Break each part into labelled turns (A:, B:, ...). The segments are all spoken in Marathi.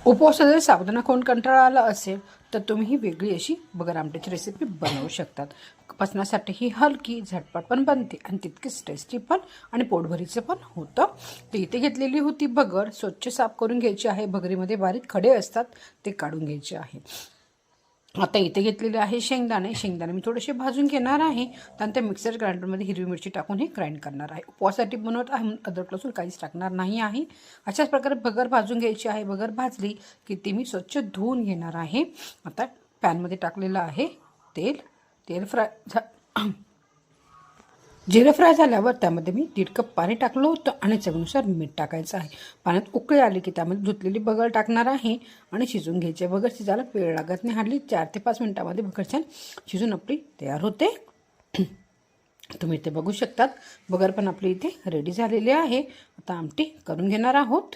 A: उपवासात जर साबुदाणा खाऊन कंटाळा आला असेल तर तुम्ही ही वेगळी अशी बगर आमटीची रेसिपी बनवू शकतात. पचनासाठी ही हलकी झटपट पण बनते आणि तितकीच टेस्टी पण आणि पोटभरीचं पण होतं. तर इथे घेतलेली होती बगर, स्वच्छ साफ करून घ्यायची आहे. बगरीमध्ये बारीक खडे असतात ते काढून घ्यायचे आहे. आता इथे घेतलेले आहे शेंगदाणे मी थोडेसे भाजून घेणार आहे. त्यानंतर मिक्सर ग्राइंडरमध्ये हिरवी मिरची टाकून हे ग्राइंड करणार आहे. उपवासासाठी बनवत आहे म्हणून अद्रक लसूण काहीच टाकणार नाही आहे. अशाच प्रकारे बगर भाजून घ्यायची आहे. बगर भाजली की ती मी स्वच्छ धुवून घेणार आहे. आता पॅनमध्ये टाकलेलं आहे तेल जिरं फ्राय झाल्यावर त्यामध्ये मी 1.5 कप पाणी टाकलं होतं आणि चवीनुसार मीठ टाकायचं आहे. पाण्यात उकळी आली की त्यामध्ये धुतलेली बगर टाकणार आहे आणि शिजून घ्यायची. बगर शिजायला वेळ लागत नाही, हार्डली 4 ते 5 मिनिटामध्ये बगर छान शिजून आपली तयार होते. तुम्ही इथे बघू शकतात बगर पण आपली इथे रेडी झालेली आहे. आता आमटी करून घेणार आहोत.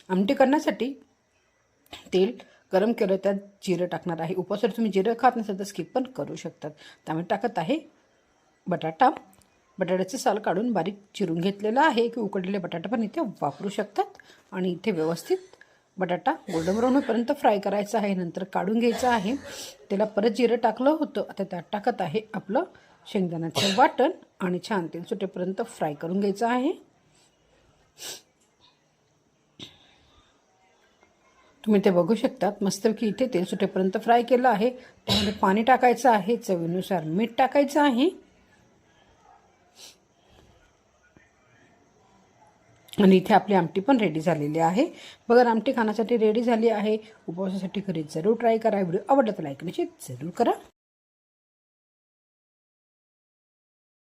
A: आमटी करण्यासाठी तेल गरम केलं, त्यात जिरं टाकणार आहे. उपवासासाठी तुम्ही जिरं खात नसेल तर स्किप पण करू शकतात. त्यामुळे टाकत आहे बटाट्याचे साल काढून बारीक चिरून घेतलेला आहे की उकडलेले बटाटा पण इथे वापरू शकतात. आणि इथे व्यवस्थित बटाटा गोल्डन ब्राऊन होईपर्यंत फ्राय करायचा आहे. नंतर काढून घ्यायचं आहे. त्याला परत जिरं टाकलं होतं, आता त्यात टाकत आहे आपलं शेंगदाण्याचं वाटण आणि छान तेल सुटेपर्यंत फ्राय करून घ्यायचं आहे. तुम्ही ते बघू शकतात मस्तपैकी इथे तेल सुटेपर्यंत फ्राय केलं आहे. त्यामध्ये पाणी टाकायचं आहे, चवीनुसार मीठ टाकायचं आहे आणि इथे आपली आमटी पण रेडी झालेली आहे. बघा आमटी खाण्यासाठी रेडी झाली आहे. उपवासासाठी घरी जरूर ट्राय करा. व्हिडिओ आवडला तर लाईक आणि शेअर जरूर करा.